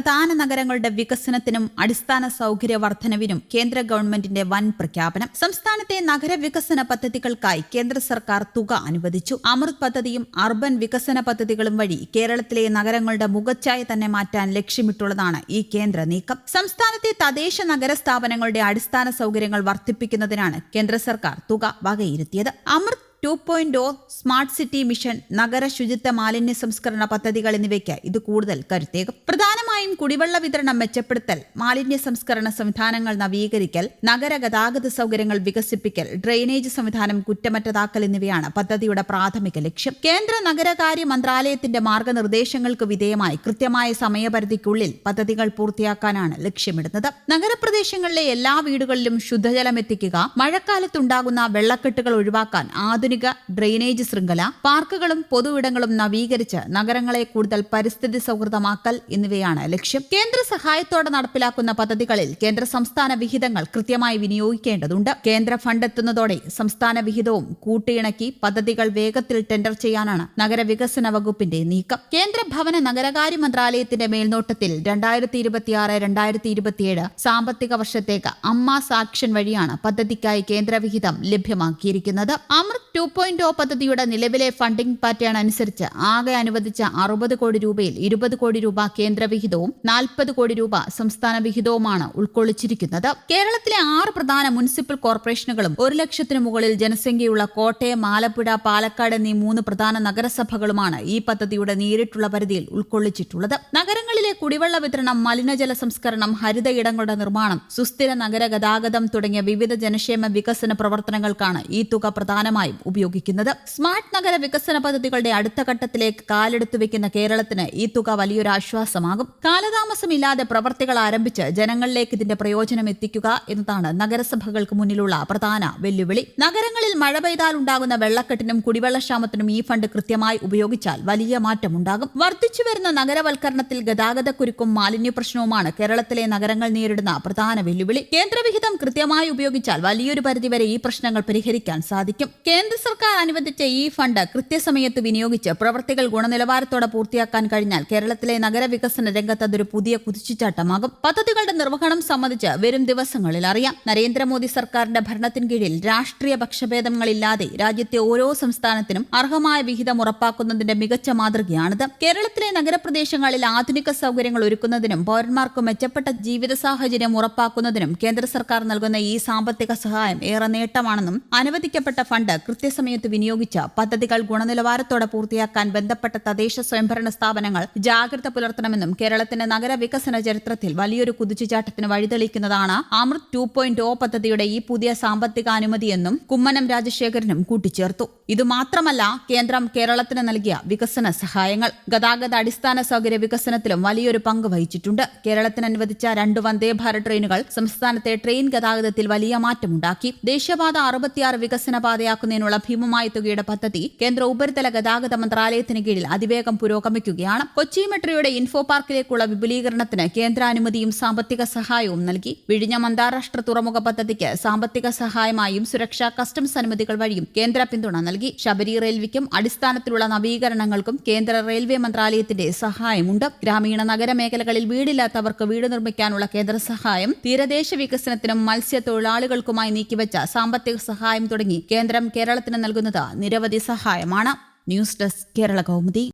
പ്രധാന നഗരങ്ങളുടെ വികസനത്തിനും അടിസ്ഥാന സൗകര്യ വർധനവിനും കേന്ദ്ര ഗവൺമെന്റിന്റെ വൻ പ്രഖ്യാപനം. സംസ്ഥാനത്തെ നഗരവികസന പദ്ധതികൾക്കായി കേന്ദ്ര സർക്കാർ തുക അനുവദിച്ചു. അമൃത് പദ്ധതിയും അർബൻ വികസന പദ്ധതികളും വഴി കേരളത്തിലെ നഗരങ്ങളുടെ മുഖച്ഛായ തന്നെ മാറ്റാൻ ലക്ഷ്യമിട്ടുള്ളതാണ് ഈ കേന്ദ്ര നീക്കം. സംസ്ഥാനത്തെ തദ്ദേശ നഗര സ്ഥാപനങ്ങളുടെ അടിസ്ഥാന സൗകര്യങ്ങൾ വർദ്ധിപ്പിക്കുന്നതിനാണ് കേന്ദ്ര സർക്കാർ തുക വകയിരുത്തിയത്. അമൃത് 2.0 സ്മാർട്ട് സിറ്റി മിഷൻ, നഗര ശുചിത്വ മാലിന്യ സംസ്കരണ പദ്ധതികൾ എന്നിവയ്ക്ക് ഇത് കൂടുതൽ കരുത്തേകും. പ്രധാനമായും കുടിവെള്ള വിതരണം മെച്ചപ്പെടുത്തൽ, മാലിന്യ സംസ്കരണ സംവിധാനങ്ങൾ നവീകരിക്കൽ, നഗര ഗതാഗത സൗകര്യങ്ങൾ വികസിപ്പിക്കൽ, ഡ്രെയിനേജ് സംവിധാനം കുറ്റമറ്റതാക്കൽ എന്നിവയാണ് പദ്ധതിയുടെ പ്രാഥമിക ലക്ഷ്യം. കേന്ദ്ര നഗരകാര്യ മന്ത്രാലയത്തിന്റെ മാർഗനിർദ്ദേശങ്ങൾക്ക് വിധേയമായി കൃത്യമായ സമയപരിധിക്കുള്ളിൽ പദ്ധതികൾ പൂർത്തിയാക്കാനാണ് ലക്ഷ്യമിടുന്നത്. നഗരപ്രദേശങ്ങളിലെ എല്ലാ വീടുകളിലും ശുദ്ധജലം എത്തിക്കുക, മഴക്കാലത്തുണ്ടാകുന്ന വെള്ളക്കെട്ടുകൾ ഒഴിവാക്കാൻ ആധുനിക ഡ്രെയിനേജ് ശൃംഖല, പാർക്കുകളും പൊതുവിടങ്ങളും നവീകരിച്ച് നഗരങ്ങളെ കൂടുതൽ പരിസ്ഥിതി സൗഹൃദമാക്കൽ എന്നിവയാണ് ലക്ഷ്യം. കേന്ദ്ര സഹായത്തോടെ നടപ്പിലാക്കുന്ന പദ്ധതികളിൽ കേന്ദ്ര സംസ്ഥാന വിഹിതങ്ങൾ കൃത്യമായി വിനിയോഗിക്കേണ്ടതുണ്ട്. കേന്ദ്ര ഫണ്ട് എത്തുന്നതോടെ സംസ്ഥാന വിഹിതവും കൂട്ടിയിണക്കി പദ്ധതികൾ വേഗത്തിൽ ടെൻഡർ ചെയ്യാനാണ് നഗരവികസന വകുപ്പിന്റെ നീക്കം. കേന്ദ്ര ഭവന നഗരകാര്യ മന്ത്രാലയത്തിന്റെ മേൽനോട്ടത്തിൽ 2026-2027 സാമ്പത്തിക വർഷത്തേക്ക് അമ്മാസ് ആക്ഷൻ വഴിയാണ് പദ്ധതിക്കായി കേന്ദ്രവിഹിതം ലഭ്യമാക്കിയിരിക്കുന്നത്. അമൃത് 2.0 പദ്ധതിയുടെ നിലവിലെ ഫണ്ടിംഗ് പാറ്റേൺ അനുസരിച്ച് ആകെ അനുവദിച്ച 60 കോടി രൂപയിൽ 20 കോടി രൂപ കേന്ദ്ര വിഹിതവും 40 കോടി രൂപ സംസ്ഥാന വിഹിതവുമാണ് ഉൾക്കൊള്ളിച്ചിരിക്കുന്നത്. കേരളത്തിലെ 6 പ്രധാന മുനിസിപ്പൽ കോർപ്പറേഷനുകളും 1 ലക്ഷത്തിനു മുകളിൽ ജനസംഖ്യയുള്ള കോട്ടയം, ആലപ്പുഴ, പാലക്കാട് എന്നീ 3 പ്രധാന നഗരസഭകളുമാണ് ഈ പദ്ധതിയുടെ നേരിട്ടുള്ള പരിധിയിൽ ഉൾക്കൊള്ളിച്ചിട്ടുള്ളത്. നഗരങ്ങളിലെ കുടിവെള്ള വിതരണം, മലിനജല സംസ്കരണം, ഹരിത ഇടങ്ങളുടെ നിർമ്മാണം, സുസ്ഥിര നഗര ഗതാഗതം തുടങ്ങിയ വിവിധ ജനക്ഷേമ വികസന പ്രവർത്തനങ്ങൾക്കാണ് ഈ തുക പ്രധാനമായും ഉപയോഗിക്കുന്നത്. സ്മാർട്ട് നഗര വികസന പദ്ധതികളുടെ അടുത്ത ഘട്ടത്തിലേക്ക് കാലെടുത്തു വെക്കുന്ന കേരളത്തിന് ഈ തുക വലിയൊരു ആശ്വാസമാകും. കാലതാമസമില്ലാതെ പ്രവർത്തികൾ ആരംഭിച്ച് ജനങ്ങളിലേക്ക് ഇതിന്റെ പ്രയോജനം എത്തിക്കുക എന്നതാണ് നഗരസഭകൾക്ക് മുന്നിലുള്ള പ്രധാന വെല്ലുവിളി. നഗരങ്ങളിൽ മഴ പെയ്താൽ ഉണ്ടാകുന്ന വെള്ളക്കെട്ടിനും കുടിവെള്ളക്ഷാമത്തിനും ഈ ഫണ്ട് കൃത്യമായി ഉപയോഗിച്ചാൽ വലിയ മാറ്റമുണ്ടാകും. വർദ്ധിച്ചുവരുന്ന നഗരവൽക്കരണത്തിൽ ഗതാഗതക്കുരുക്കും മാലിന്യ പ്രശ്നവുമാണ് കേരളത്തിലെ നഗരങ്ങൾ നേരിടുന്ന പ്രധാന വെല്ലുവിളി. കേന്ദ്രവിഹിതം കൃത്യമായി ഉപയോഗിച്ചാൽ വലിയൊരു പരിധിവരെ ഈ പ്രശ്നങ്ങൾ പരിഹരിക്കാൻ സാധിക്കും. കേന്ദ്ര സർക്കാർ അനുവദിച്ച ഈ ഫണ്ട് കൃത്യസമയത്ത് വിനിയോഗിച്ച് പ്രവൃത്തികൾ ഗുണനിലവാരത്തോടെ പൂർത്തിയാക്കാൻ കഴിഞ്ഞാൽ കേരളത്തിലെ നഗരവികസന രംഗത്ത് അതൊരു പുതിയ കുതിച്ചുചാട്ടമാകും. പദ്ധതികളുടെ നിർവഹണം സംബന്ധിച്ച് വരും ദിവസങ്ങളിൽ അറിയാം. നരേന്ദ്രമോദി സർക്കാരിന്റെ ഭരണത്തിന് കീഴിൽ രാഷ്ട്രീയ പക്ഷഭേദങ്ങളില്ലാതെ രാജ്യത്തെ ഓരോ സംസ്ഥാനത്തിനും അർഹമായ വിഹിതം ഉറപ്പാക്കുന്നതിന്റെ മികച്ച മാതൃകയാണിത്. കേരളത്തിലെ നഗരപ്രദേശങ്ങളിൽ ആധുനിക സൗകര്യങ്ങൾ ഒരുക്കുന്നതിനും പൗരന്മാർക്ക് മെച്ചപ്പെട്ട ജീവിത സാഹചര്യം ഉറപ്പാക്കുന്നതിനും കേന്ദ്ര സർക്കാർ നൽകുന്ന ഈ സാമ്പത്തിക സഹായം ഏറെ നേട്ടമാണെന്നും അനുവദിക്കപ്പെട്ട ഫണ്ട് കൃത്യസമയത്ത് വിനിയോഗിച്ച് പദ്ധതികൾ ഗുണനിലവാരത്തോടെ പൂർത്തിയാക്കാൻ ബന്ധപ്പെട്ട തദ്ദേശ സ്വയംഭരണ സ്ഥാപനങ്ങൾ ജാഗ്രത പുലർത്തണമെന്നും കേരളത്തിന്റെ നഗരവികസന ചരിത്രത്തിൽ വലിയൊരു കുതിച്ചുചാട്ടത്തിന് വഴിതെളിക്കുന്നതാണ് അമൃത് 2.0 പദ്ധതിയുടെ ഈ പുതിയ സാമ്പത്തികാനുമതിയെന്നും കുമ്മനം രാജശേഖരനും കൂട്ടിച്ചേർത്തു. ഇതുമാത്രമല്ല, കേന്ദ്രം കേരളത്തിന് നൽകിയ വികസന സഹായങ്ങൾ ഗതാഗത അടിസ്ഥാന സൗകര്യ വികസനത്തിലും വലിയൊരു പങ്ക് വഹിച്ചിട്ടുണ്ട്. കേരളത്തിന് അനുവദിച്ച 2 വന്ദേ ഭാരത് ട്രെയിനുകൾ സംസ്ഥാനത്തെ ട്രെയിൻ ഗതാഗതത്തിൽ വലിയ മാറ്റമുണ്ടാക്കി. ദേശീയപാത 66 വികസന പാതയാക്കുന്നതിനുള്ള ഭീമമായ തുകയുടെ പദ്ധതി കേന്ദ്ര ഉപരിതല ഗതാഗത മന്ത്രാലയത്തിന് കീഴിൽ അതിവേഗം പുരോഗമിക്കുകയാണ്. കൊച്ചി മെട്രോയുടെ ഇൻഫോ പാർക്കിലേക്കുള്ള വിപുലീകരണത്തിന് കേന്ദ്ര അനുമതിയും സാമ്പത്തിക സഹായവും നൽകി. വിഴിഞ്ഞം അന്താരാഷ്ട്ര തുറമുഖ പദ്ധതിക്ക് സാമ്പത്തിക സഹായമായും സുരക്ഷാ കസ്റ്റംസ് അനുമതികൾ വഴിയും കേന്ദ്ര പിന്തുണ നൽകി. ശബരി റെയിൽവേക്കും അടിസ്ഥാനത്തിലുള്ള നവീകരണങ്ങൾക്കും കേന്ദ്ര റെയിൽവേ മന്ത്രാലയത്തിന്റെ സഹായമുണ്ട്. ഗ്രാമീണ നഗരമേഖലകളിൽ വീടില്ലാത്തവർക്ക് വീട് നിർമ്മിക്കാനുള്ള കേന്ദ്ര സഹായം, തീരദേശ വികസനത്തിനും മത്സ്യത്തൊഴിലാളികൾക്കുമായി നീക്കിവെച്ച സാമ്പത്തിക സഹായം തുടങ്ങി കേന്ദ്രം കേരളത്തിന് നൽകുന്നത് നിരവധി സഹായമാണ്. News desk Kerala Kaumudi.